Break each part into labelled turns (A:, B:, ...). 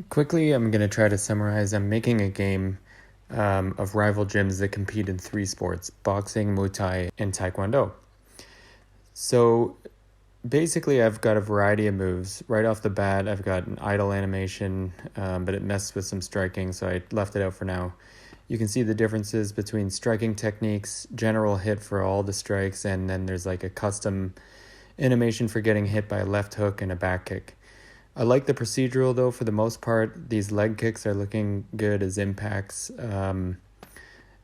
A: Quickly, I'm going to try to summarize. I'm making a game of rival gyms that compete in three sports: boxing, Muay Thai, and TaeKwonDo. So basically, I've got a variety of moves. Right off the bat, I've got an idle animation, but it messed with some striking, so I left it out for now. You can see the differences between striking techniques, general hit for all the strikes, and then there's like a custom animation for getting hit by a left hook and a back kick. I like the procedural though for the most part. These leg kicks are looking good as impacts.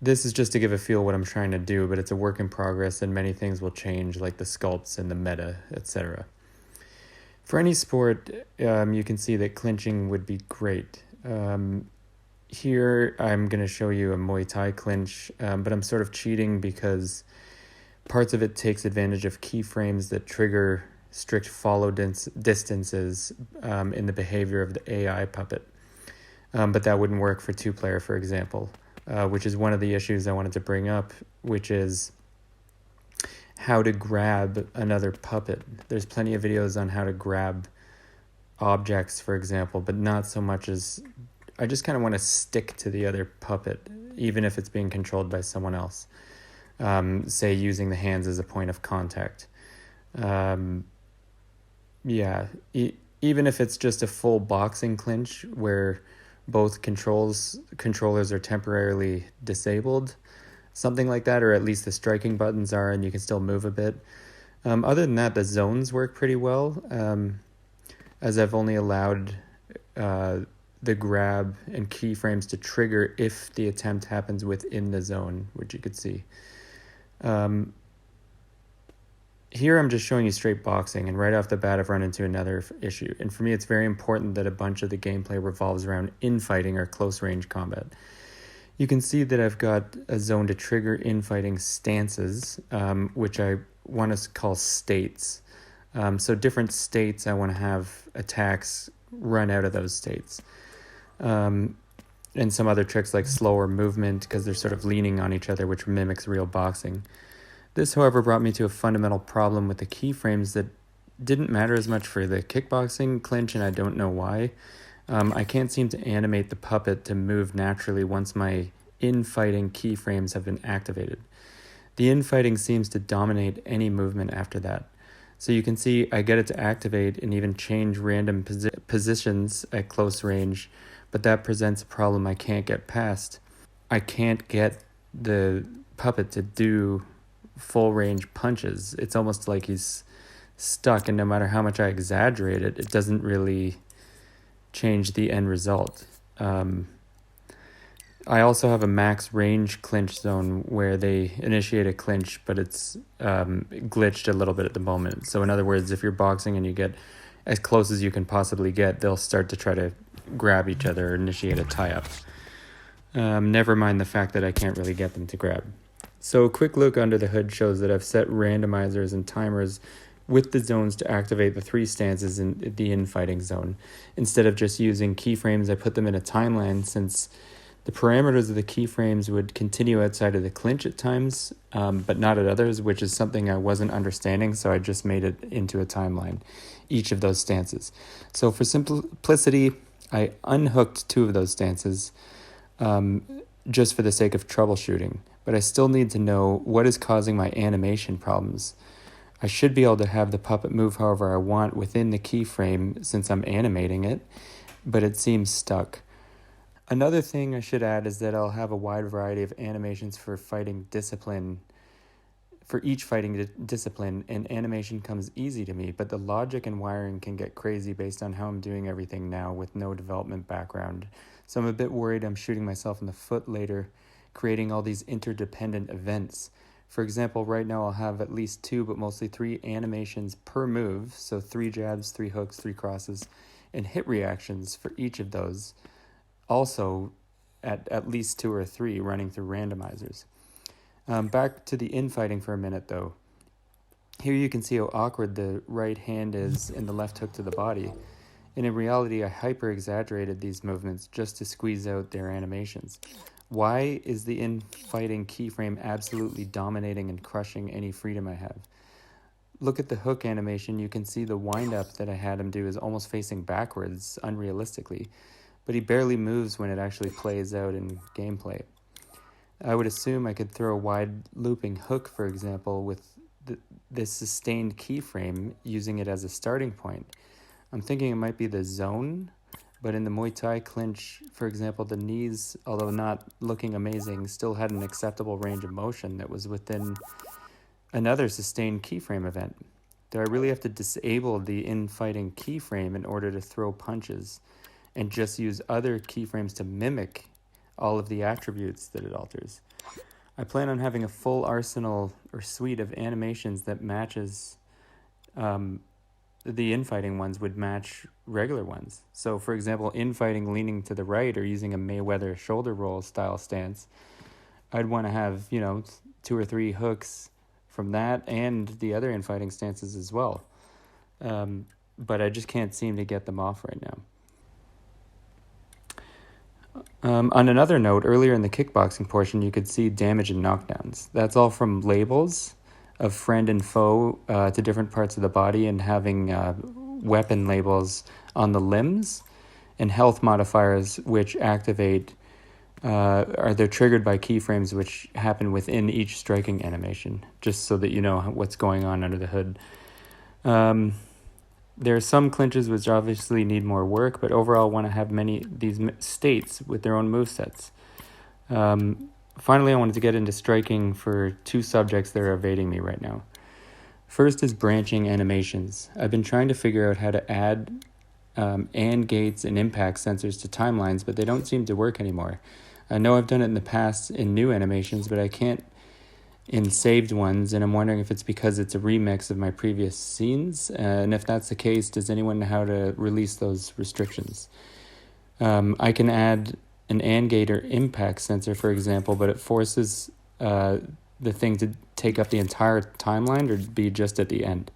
A: This is just to give a feel what I'm trying to do, but it's a work in progress and many things will change, like the sculpts and the meta, etc. For any sport, you can see that clinching would be great. Here I'm going to show you a Muay Thai clinch, but I'm sort of cheating because parts of it takes advantage of keyframes that trigger strict follow distances in the behavior of the AI puppet. But that wouldn't work for two-player, for example, which is one of the issues I wanted to bring up, which is how to grab another puppet. There's plenty of videos on how to grab objects, for example, but not so much as I just kind of want to stick to the other puppet, even if it's being controlled by someone else, say using the hands as a point of contact. Even if it's just a full boxing clinch where both controllers are temporarily disabled, something like that, or at least the striking buttons are and you can still move a bit. Other than that, the zones work pretty well, as I've only allowed the grab and keyframes to trigger if the attempt happens within the zone, which you could see. Here I'm just showing you straight boxing, and right off the bat I've run into another issue. And for me, it's very important that a bunch of the gameplay revolves around infighting or close range combat. You can see that I've got a zone to trigger infighting stances, which I want to call states. So different states, I want to have attacks run out of those states. And some other tricks like slower movement, because they're sort of leaning on each other, which mimics real boxing. This, however, brought me to a fundamental problem with the keyframes that didn't matter as much for the kickboxing clinch, and I don't know why. I can't seem to animate the puppet to move naturally once my infighting keyframes have been activated. The infighting seems to dominate any movement after that. So you can see I get it to activate and even change random positions at close range, but that presents a problem I can't get past. I can't get the puppet to do full range punches. It's almost like he's stuck, and no matter how much I exaggerate it, it doesn't really change the end result. I also have a max range clinch zone where they initiate a clinch, but it's glitched a little bit at the moment. So in other words, if you're boxing and you get as close as you can possibly get, they'll start to try to grab each other or initiate a tie-up. Never mind the fact that I can't really get them to grab. So a quick look under the hood shows that I've set randomizers and timers with the zones to activate the three stances in the infighting zone. Instead of just using keyframes, I put them in a timeline, since the parameters of the keyframes would continue outside of the clinch at times, but not at others, which is something I wasn't understanding, so I just made it into a timeline, each of those stances. So for simplicity, I unhooked two of those stances just for the sake of troubleshooting, but I still need to know what is causing my animation problems. I should be able to have the puppet move however I want within the keyframe since I'm animating it, but it seems stuck. Another thing I should add is that I'll have a wide variety of animations for fighting discipline. For each fighting discipline, and animation comes easy to me, but the logic and wiring can get crazy based on how I'm doing everything now with no development background. So I'm a bit worried I'm shooting myself in the foot later, creating all these interdependent events. For example, right now I'll have at least 2, but mostly 3 animations per move, so 3 jabs, 3 hooks, 3 crosses, and hit reactions for each of those. Also, at least 2 or 3 running through randomizers. Back to the infighting for a minute, though. Here you can see how awkward the right hand is in the left hook to the body. And in reality, I hyper-exaggerated these movements just to squeeze out their animations. Why is the infighting keyframe absolutely dominating and crushing any freedom I have? look at the hook animation, you can see the wind-up that I had him do is almost facing backwards, unrealistically, but he barely moves when it actually plays out in gameplay. I would assume I could throw a wide looping hook, for example, with this sustained keyframe, using it as a starting point. I'm thinking it might be the zone, but in the Muay Thai clinch, for example, the knees, although not looking amazing, still had an acceptable range of motion that was within another sustained keyframe event. Do I really have to disable the infighting keyframe in order to throw punches and just use other keyframes to mimic all of the attributes that it alters? I plan on having a full arsenal or suite of animations that matches the infighting ones would match regular ones. So, for example, infighting leaning to the right or using a Mayweather shoulder roll style stance, I'd want to have, 2 or 3 hooks from that and the other infighting stances as well. But I just can't seem to get them off right now. On another note, earlier in the kickboxing portion, you could see damage and knockdowns. That's all from labels of friend and foe to different parts of the body, and having weapon labels on the limbs, and health modifiers which activate, they're triggered by keyframes which happen within each striking animation, just so that you know what's going on under the hood. There are some clinches which obviously need more work, but overall want to have these states with their own movesets. Finally, I wanted to get into striking for 2 subjects that are evading me right now. First is branching animations. I've been trying to figure out how to add and gates and impact sensors to timelines, but they don't seem to work anymore. I know I've done it in the past in new animations, but I can't in saved ones, and I'm wondering if it's because it's a remix of my previous scenes, and if that's the case, does anyone know how to release those restrictions? I can add an AND gate or impact sensor, for example, but it forces the thing to take up the entire timeline or be just at the end.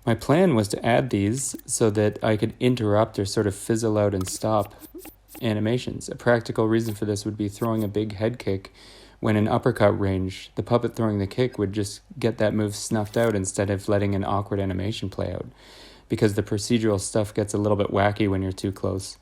A: My plan was to add these so that I could interrupt or sort of fizzle out and stop animations. A practical reason for this would be throwing a big head kick when in uppercut range. The puppet throwing the kick would just get that move snuffed out instead of letting an awkward animation play out, because the procedural stuff gets a little bit wacky when you're too close.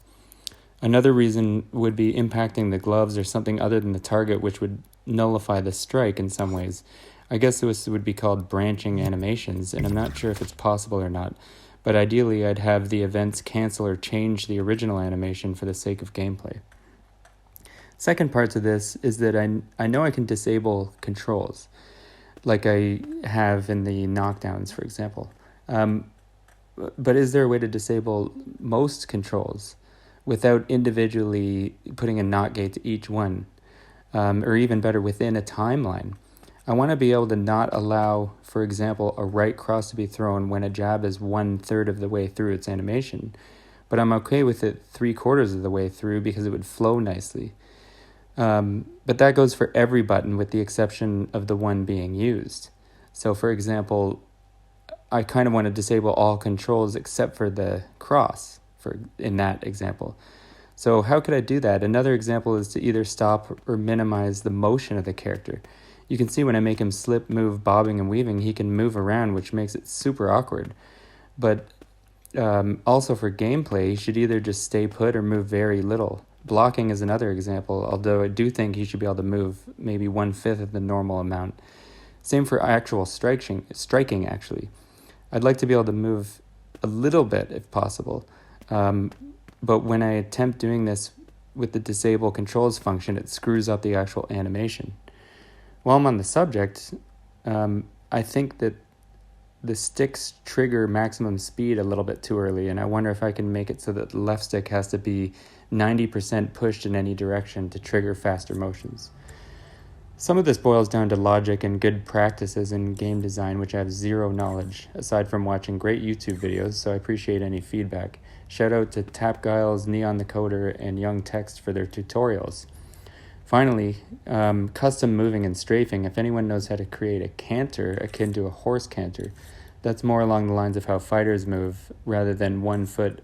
A: Another reason would be impacting the gloves or something other than the target, which would nullify the strike in some ways. I guess this would be called branching animations, and I'm not sure if it's possible or not, but ideally I'd have the events cancel or change the original animation for the sake of gameplay. Second part to this is that I know I can disable controls, like I have in the knockdowns, for example. But is there a way to disable most controls without individually putting a knock gate to each one, or even better, within a timeline? I want to be able to not allow, for example, a right cross to be thrown when a jab is 1/3 of the way through its animation, but I'm okay with it 3/4 of the way through because it would flow nicely. But that goes for every button with the exception of the one being used. So, for example, I kind of want to disable all controls except for the cross in that example. So how could I do that? Another example is to either stop or minimize the motion of the character. You can see when I make him slip, move, bobbing, and weaving, he can move around, which makes it super awkward. But also for gameplay, he should either just stay put or move very little. Blocking is another example, although I do think he should be able to move maybe 1/5 of the normal amount. Same for actual striking, actually. I'd like to be able to move a little bit if possible, but when I attempt doing this with the disable controls function, it screws up the actual animation. While I'm on the subject, I think that the sticks trigger maximum speed a little bit too early, and I wonder if I can make it so that the left stick has to be 90% pushed in any direction to trigger faster motions. Some of this boils down to logic and good practices in game design, which I have zero knowledge, aside from watching great YouTube videos, so I appreciate any feedback. Shout out to TapGiles, Neon the Coder, and YoungText for their tutorials. Finally, custom moving and strafing. If anyone knows how to create a canter akin to a horse canter, that's more along the lines of how fighters move rather than one foot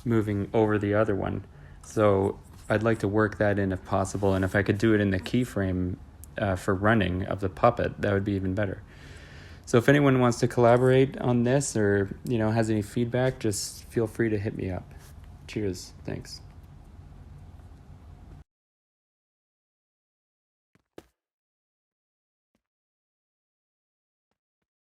A: moving over the other one. So I'd like to work that in if possible, and if I could do it in the keyframe for running of the puppet, that would be even better. So if anyone wants to collaborate on this or, has any feedback, just feel free to hit me up. Cheers. Thanks.